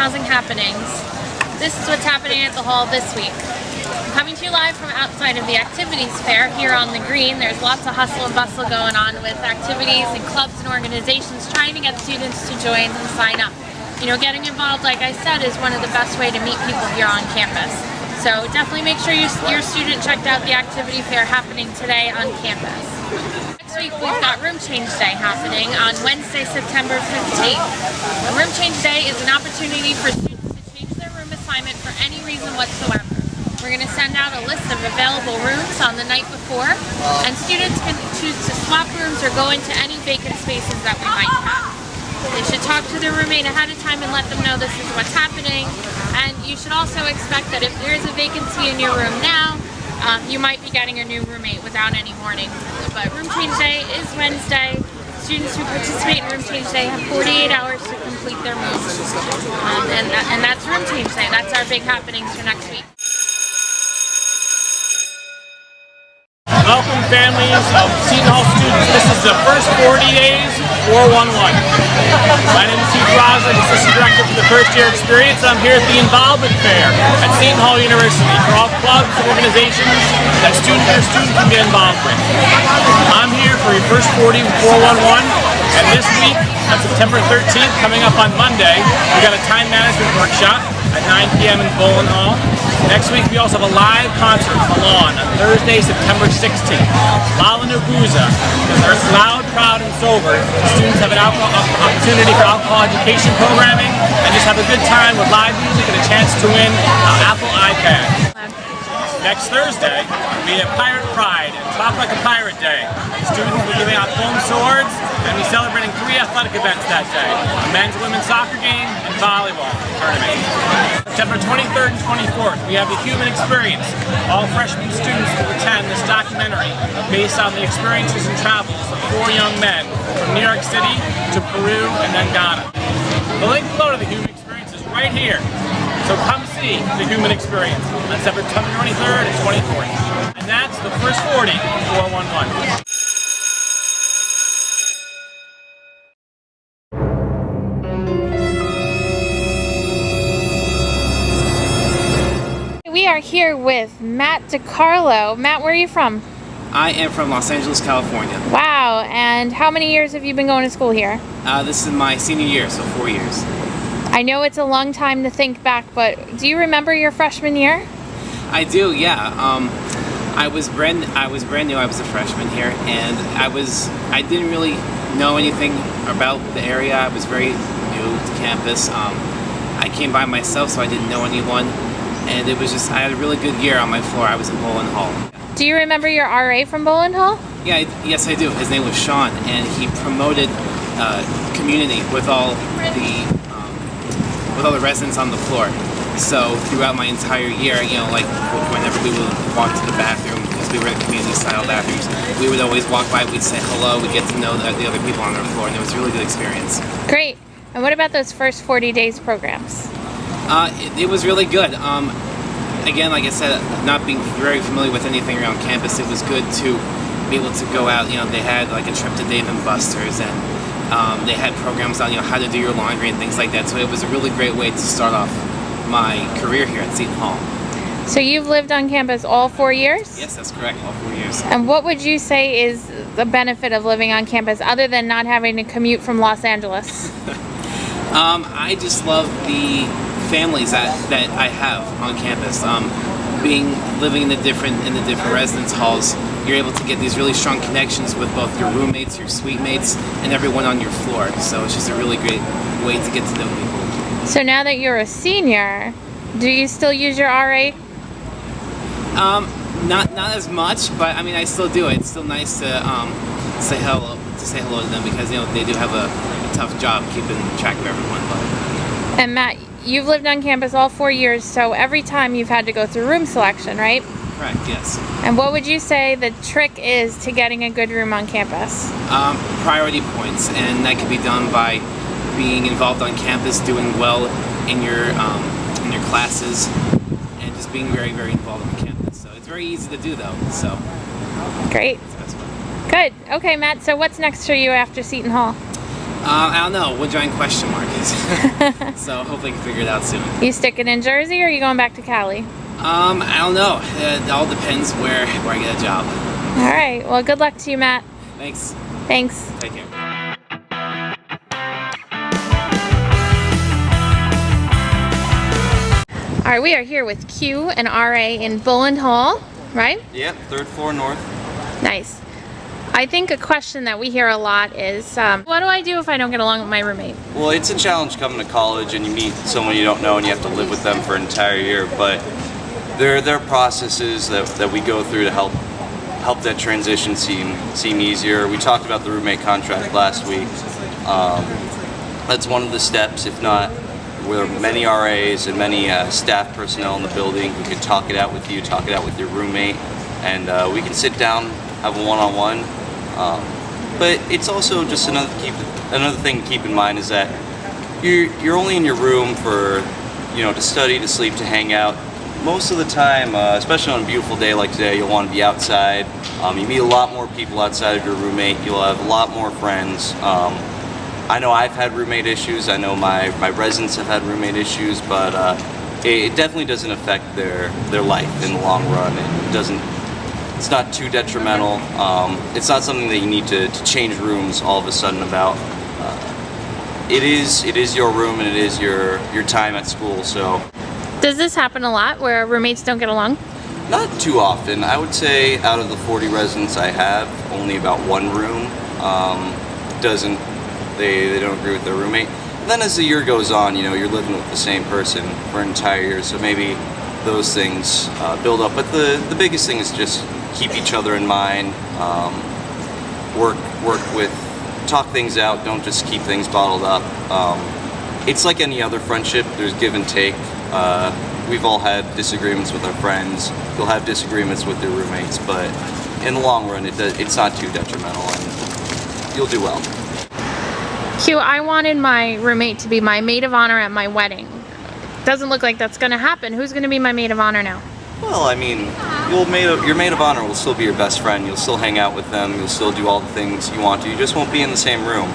housing happenings. This is what's happening at the hall this week. I'm coming to you live from outside of the activities fair here on the green. There's lots of hustle and bustle going on with activities and clubs and organizations trying to get students to join and sign up. You know, getting involved, like I said, is one of the best ways to meet people here on campus. So definitely make sure your student checked out the activity fair happening today on campus. Next week we've got Room Change Day happening on Wednesday, September 15th. A Room Change Day is an opportunity for students to change their room assignment for any reason whatsoever. We're going to send out a list of available rooms on the night before, and students can choose to swap rooms or go into any vacant spaces that we might have. They should talk to their roommate ahead of time and let them know this is what's happening. And you should also expect that if there is a vacancy in your room now, you might be getting a new roommate without any warning. But Room Change Day is Wednesday. Students who participate in Room Change Day have 48 hours to complete their moves. And that's Room Change Day. That's our big happenings for next week. Welcome families of Seton Hall students. This is the first 40 days 411. My name is Seton Hall, Assistant Director for the First Year Experience. I'm here at the Involvement Fair at Seton Hall University for all clubs and organizations that student can get involved with. I'm here for your first 40 411, and this week, on September 13th, coming up on Monday, we got a time management workshop at 9 p.m. in Seton Hall. Next week we also have a live concert on the lawn on Thursday, September 16th. Lollanobooza. They're loud, proud, and sober. Students have an opportunity for alcohol education programming and just have a good time with live music and a chance to win an Apple iPad. Next Thursday, we have Pirate Pride and Talk Like a Pirate Day. Students will be giving out foam swords, and we're celebrating 3 athletic events that day. A men's and women's soccer game and volleyball tournament. September 23rd and 24th, we have the Human Experience. All freshman students will attend this documentary based on the experiences and travels of 4 young men from New York City to Peru and then Ghana. The link below to the Human Experience is right here. So come see the Human Experience on September 23rd and 24th. And that's the first 40 411. We are here with Matt DiCarlo. Matt, where are you from? I am from Los Angeles, California. Wow, and how many years have you been going to school here? This is my senior year, so 4 years. I know it's a long time to think back, but do you remember your freshman year? I do, yeah. I was brand new. I was a freshman here, and I didn't really know anything about the area. I was very new to campus. I came by myself, so I didn't know anyone, and it was just, I had a really good year on my floor. I was in Lollanobooza. Do you remember your RA from Lollanobooza? Yeah, yes I do. His name was Sean, and he promoted community with all the residents on the floor. So throughout my entire year, you know, like whenever we would walk to the bathroom, because we were in community style bathrooms, we would always walk by, we'd say hello, we'd get to know the other people on our floor, and it was a really good experience. Great. And what about those first 40 days programs? It was really good. Again, like I said, not being very familiar with anything around campus, it was good to be able to go out. You know, they had like a trip to Dave & Buster's, and they had programs on, you know, how to do your laundry and things like that. So it was a really great way to start off my career here at Seton Hall. So you've lived on campus all 4 years? Yes, that's correct, all 4 years. And what would you say is the benefit of living on campus other than not having to commute from Los Angeles? I just love the families that I have on campus. Living in the different residence halls, you're able to get these really strong connections with both your roommates, your suite mates, and everyone on your floor. So it's just a really great way to get to know people. So now that you're a senior, do you still use your RA? Not as much, but I mean I still do it. It's still nice to say hello to them, because you know they do have a tough job keeping track of everyone. And Matt, you've lived on campus all 4 years, so every time you've had to go through room selection, right? Correct, yes. And what would you say the trick is to getting a good room on campus? Priority points, and that can be done by being involved on campus, doing well in your classes, and just being very, very involved on campus. So it's very easy to do, though. So great. That's the best way. Good. Okay, Matt. So what's next for you after Seton Hall? I don't know. What giant question mark is? So hopefully I can figure it out soon. You sticking in Jersey or are you going back to Cali? I don't know. It all depends where I get a job. All right. Well, good luck to you, Matt. Thanks. Thanks. Take care. All right, we are here with Q and RA in Bullen Hall, right? Yep, 3rd floor north. Nice. I think a question that we hear a lot is, what do I do if I don't get along with my roommate? Well, it's a challenge coming to college and you meet someone you don't know and you have to live with them for an entire year, but there are processes that we go through to help that transition seem easier. We talked about the roommate contract last week. That's one of the steps. If not, there are many RAs and many staff personnel in the building who can talk it out with you, talk it out with your roommate, and we can sit down, have a one-on-one. But it's also just another thing to keep in mind is that you're only in your room for, to study, to sleep, to hang out. Most of the time, especially on a beautiful day like today, you'll want to be outside. You meet a lot more people outside of your roommate. You'll have a lot more friends. I know I've had roommate issues. I know my residents have had roommate issues, but it definitely doesn't affect their life in the long run. It's not too detrimental. It's not something that you need to change rooms all of a sudden about. It is your room and it is your time at school. So. Does this happen a lot where roommates don't get along? Not too often. I would say out of the 40 residents I have, only about one room they don't agree with their roommate. And then as the year goes on, you're living with the same person for an entire year, so maybe those things build up. But the biggest thing is just keep each other in mind, talk things out, don't just keep things bottled up. It's like any other friendship, there's give and take. We've all had disagreements with our friends, you'll have disagreements with your roommates, but in the long run it's not too detrimental and you'll do well. Q, I wanted my roommate to be my maid of honor at my wedding. Doesn't look like that's gonna happen. Who's gonna be my maid of honor now? Well, I mean, your maid of honor will still be your best friend. You'll still hang out with them. You'll still do all the things you want to. You just won't be in the same room.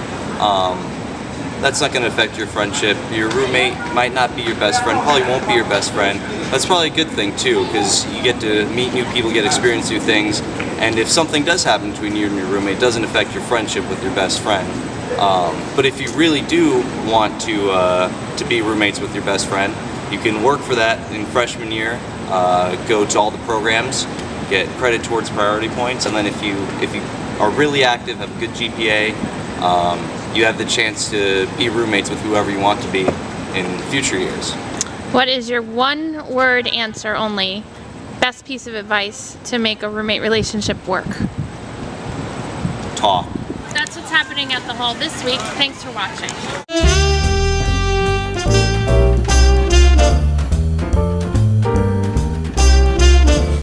That's not going to affect your friendship. Your roommate might not be your best friend. Probably won't be your best friend. That's probably a good thing too, because you get to meet new people, get to experience new things. And if something does happen between you and your roommate, it doesn't affect your friendship with your best friend. But if you really do want to be roommates with your best friend, you can work for that in freshman year. Go to all the programs, get credit towards priority points, and then if you are really active, have a good GPA, you have the chance to be roommates with whoever you want to be in future years. What is your one-word answer only, best piece of advice to make a roommate relationship work? Talk. That's what's happening at the hall this week. Thanks for watching.